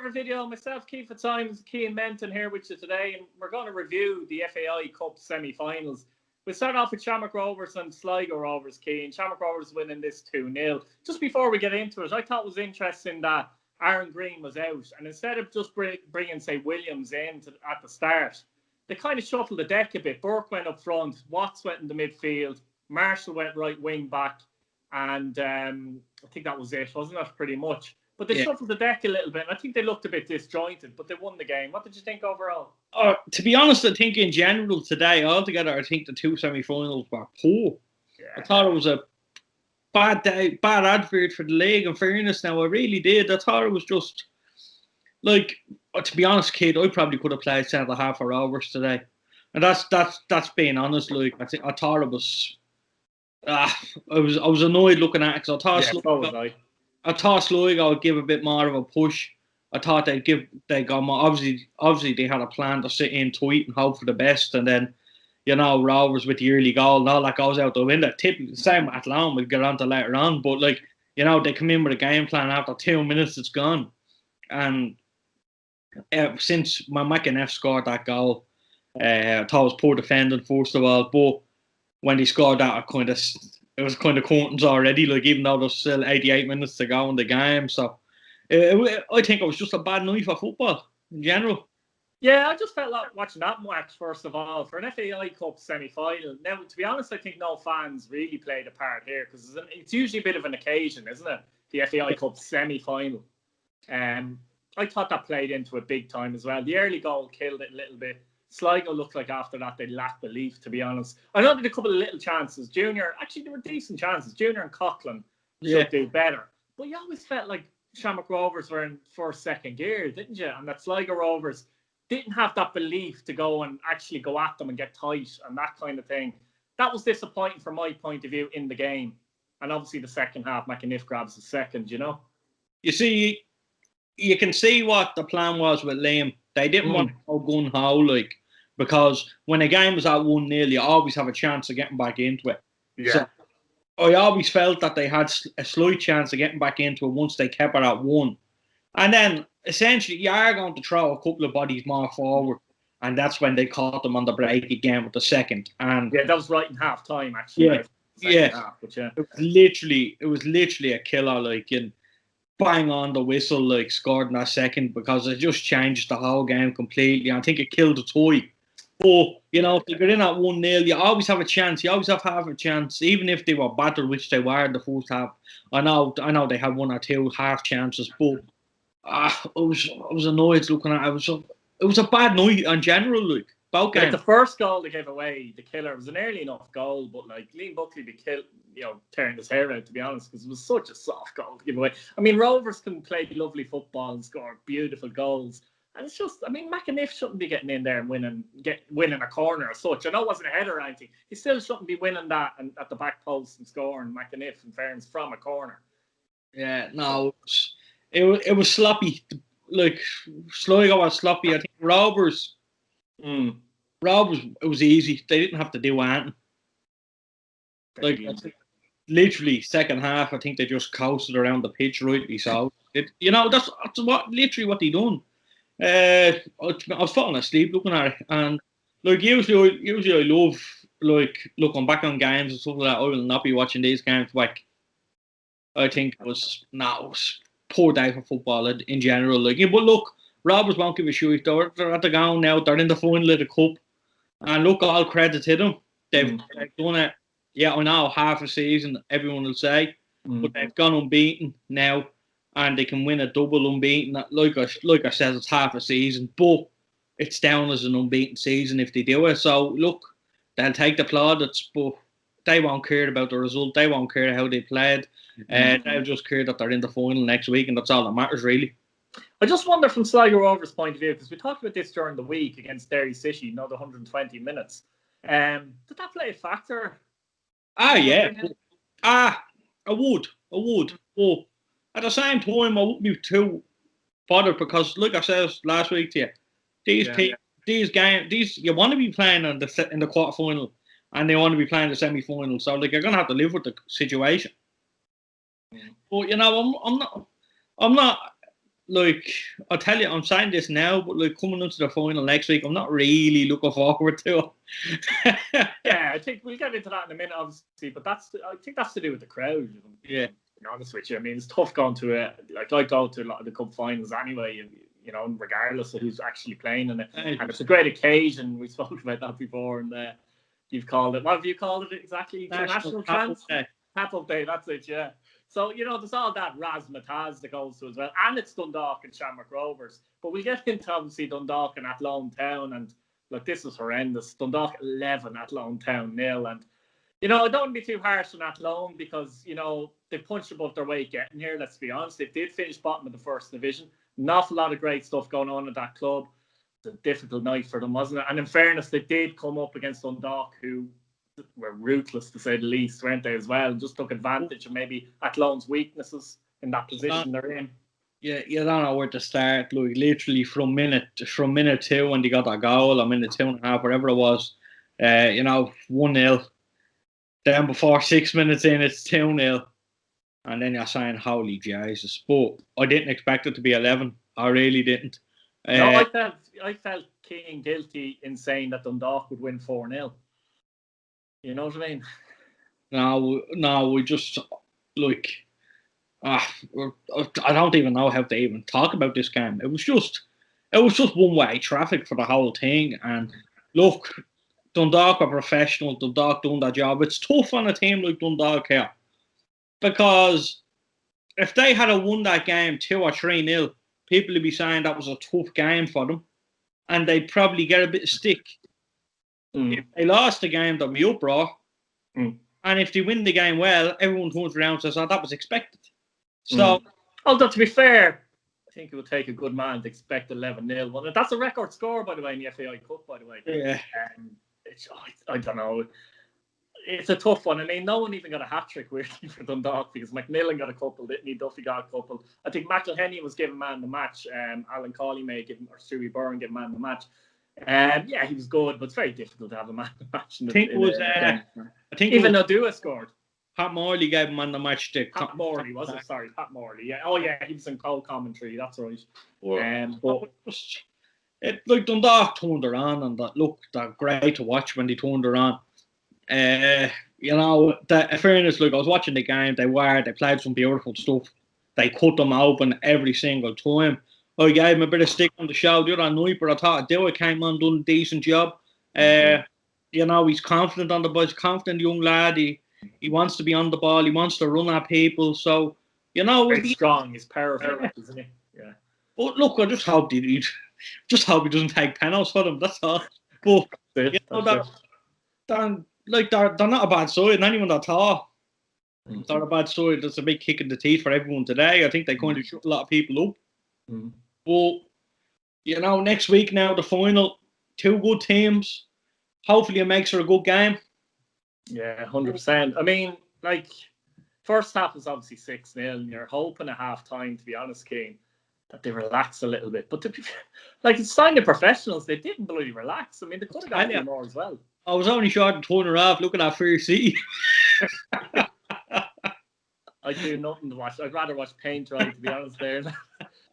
Survivor video. Myself, Keith Fitzsimons, Cian Menton here with you today, and we're going to review the FAI Cup semi-finals. We'll start off with Shamrock Rovers and Sligo Rovers, Cian. Shamrock Rovers winning this 2-0. Just before we get into it, I thought it was interesting that Aaron Green was out, and instead of just bringing, say, Williams in at the start, they kind of shuffled the deck a bit. Burke went up front, Watts went in the midfield, Marshall went right wing back, and I think that was it, wasn't it, pretty much? But they shuffled the deck a little bit, and I think they looked a bit disjointed, but they won the game. What did you think overall? To be honest, I think in general today, altogether, I think the two semi-finals were poor. Yeah. I thought it was a bad day, bad advert for the league, in fairness now. I really did. I thought it was just, like, to be honest, kid, I probably could have played centre-half for Rovers today. And that's being honest, like, I thought it was... I was annoyed looking at it, because I thought Sligo would give a bit more of a push. I thought they got more. Obviously they had a plan to sit in tight and hope for the best, and then, you know, Rovers with the early goal and all that goes out the window. Typically the same at Athlone, we'll get on to later on, but, like, you know, they come in with a game plan. After 2 minutes it's gone, and since McAneff scored that goal, I thought it was poor defending first of all, but when he scored that, it was kind of curtains already, like, even though there's still 88 minutes to go in the game. So I think it was just a bad night for football in general. Yeah, I just felt like watching that match, first of all, for an FAI Cup semi-final. Now, to be honest, I think no fans really played a part here, because it's usually a bit of an occasion, isn't it? The FAI Cup semi-final. I thought that played into it big time as well. The early goal killed it a little bit. Sligo looked like after that they lacked belief, to be honest. I know they had a couple of little chances. Junior, actually, they were decent chances. Junior and Coughlin should do better. But you always felt like Shamrock Rovers were in first, second gear, didn't you? And that Sligo Rovers didn't have that belief to go and actually go at them and get tight and that kind of thing. That was disappointing from my point of view in the game. And obviously the second half, McAneff grabs the second, you know? You see, you can see what the plan was with Liam. They didn't want to go gun-ho, like, because when a game was at 1-0, you always have a chance of getting back into it. Yeah. So I always felt that they had a slight chance of getting back into it once they kept it at 1. And then, essentially, you are going to throw a couple of bodies more forward, and that's when they caught them on the break again with the second. And yeah, that was right in half-time, actually. Half, but yeah. It was literally a killer, like, and bang on the whistle, like, scored in that second, because it just changed the whole game completely. I think it killed the tie. But, you know, if you get in at 1-0, you always have a chance. You always have half a chance, even if they were battered, which they were in the first half. I know they had 1 or 2 half chances, but I was annoyed looking at it. It was a bad night in general, like, both games. Like, the first goal they gave away, the killer, was an early enough goal, but, like, Liam Buckley be tearing his hair out, to be honest, because it was such a soft goal to give away. I mean, Rovers can play lovely football and score beautiful goals. And it's just, I mean, McAneff shouldn't be getting in there and winning a corner or such. I know it wasn't a header or anything. He still shouldn't be winning that and at the back post and scoring, McAneff, in fairness, from a corner. Yeah, no, it was sloppy. Like, Sligo was sloppy. I think Rovers, it was easy. They didn't have to do anything. Like, literally, second half, I think they just coasted around the pitch rightly. So, that's literally what they done. I was falling asleep looking at it, and, like, usually I love, like, looking back on games and stuff like that. I will not be watching these games back. I think it was poor day for football in general. Like, but look, Rovers won't give a shit. They're at the ground now. They're in the final of the cup, and look, all credit to them. They've done it. Yeah, I know, half a season, everyone will say, but they've gone unbeaten now. And they can win a double unbeaten. Like I said, it's half a season, but it's down as an unbeaten season if they do it. So, look, they'll take the plaudits, but they won't care about the result. They won't care how they played. They'll just care that they're in the final next week, and that's all that matters, really. I just wonder from Sligo Rovers' point of view, because we talked about this during the week against Derry City, the 120 minutes. Did that play a factor? Yeah. I would. But at the same time, I wouldn't be too bothered, because, like I said last week to you, these games, you want to be playing in the quarter final, and they want to be playing the semi final. So, like, you're gonna have to live with the situation. But, you know, I'm not like, I'll tell you, I'm saying this now, but like coming into the final next week, I'm not really looking forward to it. Yeah, I think we'll get into that in a minute, obviously, but I think that's to do with the crowd. Yeah. To be honest with you, I mean, it's tough going to it. Like, I go to a lot of the cup finals anyway, you know, regardless of who's actually playing in it. And it's a great occasion. We spoke about that before, and you've called it. What have you called it exactly? National Chance? Tap-up Day, that's it, yeah. So, you know, there's all that razzmatazz that goes to as well. And it's Dundalk and Shamrock Rovers. But we'll get into, obviously, Dundalk and Athlone Town. And, look, this was horrendous. Dundalk 11, Athlone Town 0. And, you know, I don't want to be too harsh on Athlone because, you know, they punched above their weight getting here, let's be honest. They did finish bottom of the first division. An awful lot of great stuff going on at that club. It's a difficult night for them, wasn't it? And in fairness, they did come up against Dundalk, who were ruthless to say the least, weren't they, as well? Just took advantage of maybe Athlone's weaknesses in that position they're in. Yeah, you don't know where to start. Like, literally from minute 2 when they got that goal, or minute 2.5, whatever it was, you know, 1-0. Then before 6 minutes in, it's 2-0. And then you're saying, holy Jesus. But I didn't expect it to be 11. I really didn't. No, I felt keen guilty in saying that Dundalk would win 4-0. You know what I mean? No, we just, like, I don't even know how to even talk about this game. It was just one-way traffic for the whole thing. And look, Dundalk are professional. Dundalk done their job. It's tough on a team like Dundalk here, because if they had won that game 2 or 3-0, people would be saying that was a tough game for them, and they'd probably get a bit of stick. If they lost the game, they'd be uproar. And if they win the game well, everyone turns around and says, "Oh, that was expected." So, although to be fair, I think it would take a good man to expect 11-0. Well, that's a record score, by the way, in the FAI Cup, by the way. Yeah. I don't know. It's a tough one. I mean, no one even got a hat-trick, weirdly, for Dundalk, because McMillan got a couple, didn't he? Duffy got a couple. I think McElhenney was given man the match. Alan Cawley may give him, or Stewie Byrne give man the match. Yeah, he was good, but it's very difficult to have a man the match. I think even Odua scored. Pat Morley gave him man the match. Pat Morley, was it? Sorry, Pat Morley. Yeah. Oh, yeah, he was in cold commentary. That's right. Like, Dundalk turned around, and they're great to watch when they turned around. You know, in fairness, look, I was watching the game. They played some beautiful stuff. They cut them open every single time. I gave him a bit of stick on the show the other night, but I thought Dewey came on, done a decent job. You know, he's confident on the ball. He's a confident young lad. He wants to be on the ball. He wants to run at people. So, you know, he's strong. He's powerful, isn't he? Yeah. But look, I just hope he doesn't take penalties for them. That's all. But you know, they're not a bad side. Not even at all. They're a bad side. That's a big kick in the teeth for everyone today. I think they kind of shut a lot of people up. But, you know, next week now, the final, 2 good teams. Hopefully it makes it a good game. Yeah, 100%. I mean, like, first half was obviously 6-0, and you're hoping at half-time, to be honest, Keane, that they relax a little bit. But, like, it's sign of professionals, they didn't bloody relax. I mean, they could have got more as well. I was only short and turn her off looking at Fair City. I do nothing to watch. I'd rather watch paint dry, to be honest there.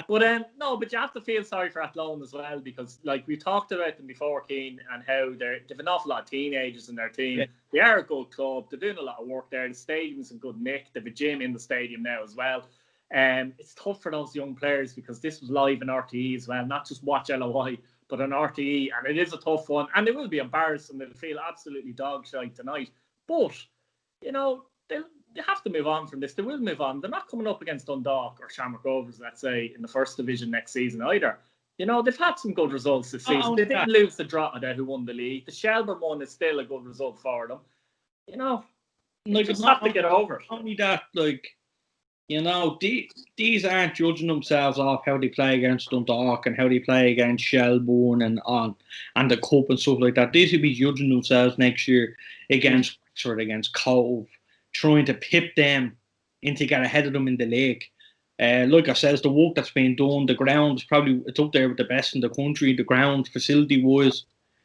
But no, but you have to feel sorry for Athlone as well, because like we talked about them before, Keane, and how they've an awful lot of teenagers in their team. Yeah. They are a good club. They're doing a lot of work there. The stadium's in good nick. They have a gym in the stadium now as well. It's tough for those young players because this was live in RTE as well, not just Watch LOI, but on RTE, and it is a tough one. And they will be embarrassed and they'll feel absolutely dog shite tonight. But you know, they have to move on from this. They will move on. They're not coming up against Dundalk or Shamrock Rovers, let's say, in the first division next season either. You know, they've had some good results this season. They didn't lose to Drogheda, who won the league. The Shelbourne one is still a good result for them. You know, like, just have to get over it. Only that, like, you know, these aren't judging themselves off how they play against Dundalk and how they play against Shelbourne and the Cup and stuff like that. These will be judging themselves next year against Wexford, against Cove, trying to pip them into get ahead of them in the league. Like I said, the work that's been done, the ground is probably, it's up there with the best in the country, the ground facility wise.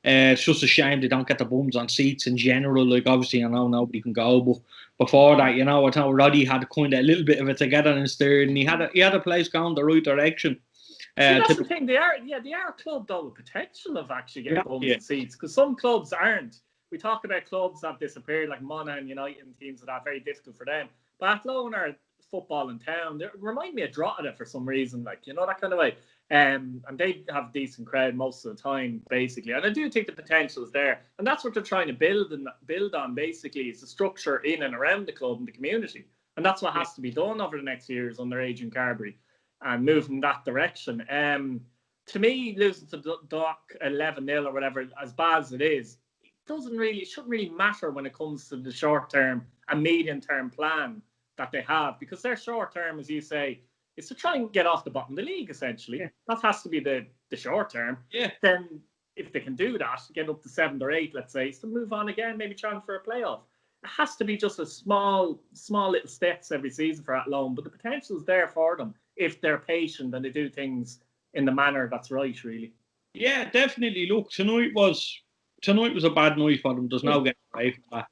It's just a shame they don't get the bums on seats in general. Like, obviously, I know nobody can go, but before that, you know, I thought Roddy had kind of a little bit of it together in his third, and he had a place going the right direction. See, that's the thing. They are a club though with potential of actually getting bums on seats, because some clubs aren't. We talk about clubs that disappeared, like Monaghan United and teams that are very difficult for them. But Athlone are football in town. They remind me of Drogheda for some reason, like, you know, that kind of way. And they have a decent crowd most of the time, basically. And I do think the potential is there. And that's what they're trying to build on, basically, is the structure in and around the club and the community. And that's what has to be done over the next years under Adrian Carberry and move in that direction. To me, losing to Dock 11-0 or whatever, as bad as it is, it shouldn't really matter when it comes to the short-term and medium-term plan that they have, because their short-term, as you say, is to try and get off the bottom of the league, essentially. Yeah. That has to be the short-term. Yeah. Then, if they can do that, get up to 7th or 8th, let's say, to move on again, maybe trying for a playoff. It has to be just a small little steps every season for Athlone, but the potential is there for them if they're patient and they do things in the manner that's right, really. Yeah, definitely. Look, tonight was a bad night for them. There's no getting away from that.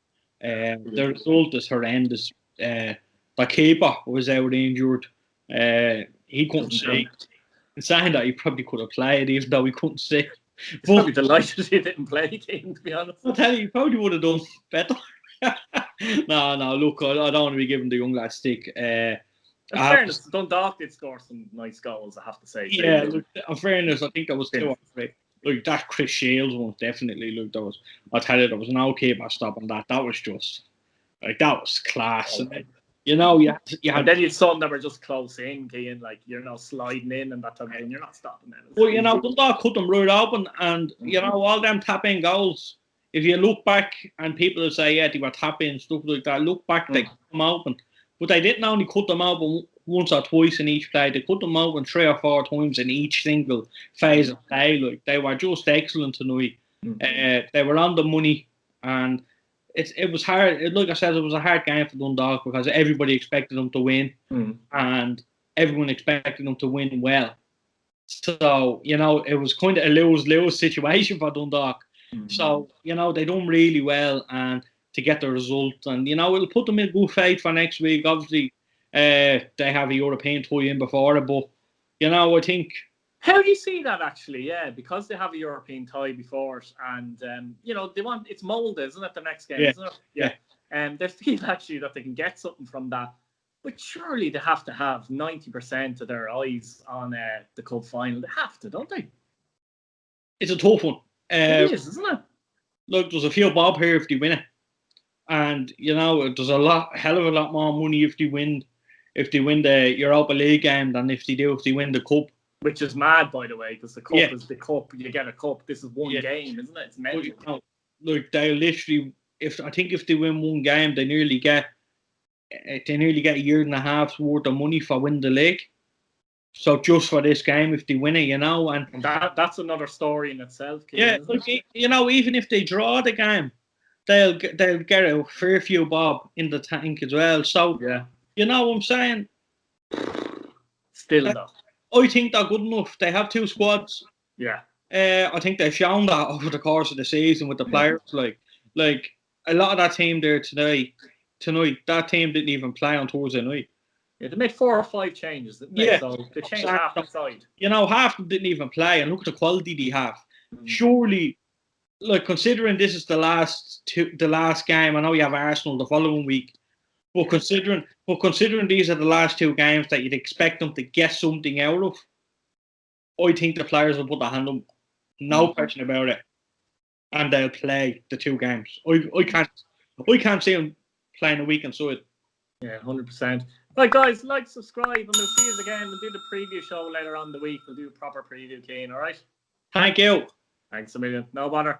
The result is horrendous. The keeper was out injured. He couldn't see. In saying that, he probably could have played, even though he couldn't see. He's probably delighted he didn't play, Keane, to be honest. I'll tell you, he probably would have done better. No, look, I don't want to be giving the young lad stick. In fairness, Dundalk did score some nice goals, I have to say. Yeah, look, in fairness, I think there was 2 or 3. Like, that Chris Shields one, definitely. Look, I'll tell you, there was no keeper stopping that. That was just, like, that was class. Okay. And, you know, you had. And then you had some that were just close in, Keane, like, you're not sliding in and that type of thing. You're not stopping them. Well, you know, Dundalk cut them right open, and, you know, all them tap-in goals. If you look back, and people will say, yeah, they were tap-in, stuff like that, look back, they cut them open. But they didn't only cut them open once or twice in each play, they cut them open 3 or 4 times in each single phase of play. Like, they were just excellent tonight. They were on the money, and it was hard. Like I said, it was a hard game for Dundalk because everybody expected them to win, and everyone expected them to win well. So, you know, it was kind of a lose-lose situation for Dundalk. So, you know, they done really well and to get the result. And, you know, it'll put them in good faith for next week. Obviously, they have a European tie in before it. But, you know, I think... How do you see that, actually? Yeah, because they have a European tie before it. And, you know, it's Molde, isn't it, the next game? Yeah. Isn't it? Yeah. And they feel, actually, that they can get something from that. But surely they have to have 90% of their eyes on the club final. They have to, don't they? It's a tough one. It is, isn't it? Look, there's a few bob here if they win it, and you know there's a hell of a lot more money if they win the Europa League game than if they win the cup. Which is mad, by the way, because the cup is the cup. You get a cup. This is one game, isn't it? It's mental. You know, look, they literally, if they win one game, they nearly get a year and a half's worth of money for winning the league. So just for this game, if they win it, you know, and that's another story in itself. Yeah, look, you know, even if they draw the game, they'll get a fair few bob in the tank as well. So yeah, you know what I'm saying. Still though, I think they're good enough. They have 2 squads. Yeah, I think they've shown that over the course of the season with the players. Like a lot of that team there tonight, that team didn't even play on Thursday night. Yeah, they made 4 or 5 changes. Yeah, so they changed half the side. You know, half of them didn't even play, and look at the quality they have. Surely, like, considering this is the last game, I know you have Arsenal the following week, but considering these are the last 2 games that you'd expect them to get something out of, I think the players will put their hand up, no question about it, and they'll play the 2 games. I can't see them playing a weekend side. Yeah, 100%. Right, guys, like, subscribe, and we'll see you again. We'll do the preview show later on the week. We'll do a proper preview, Keane, all right? Thank you. Thanks a million. No bother.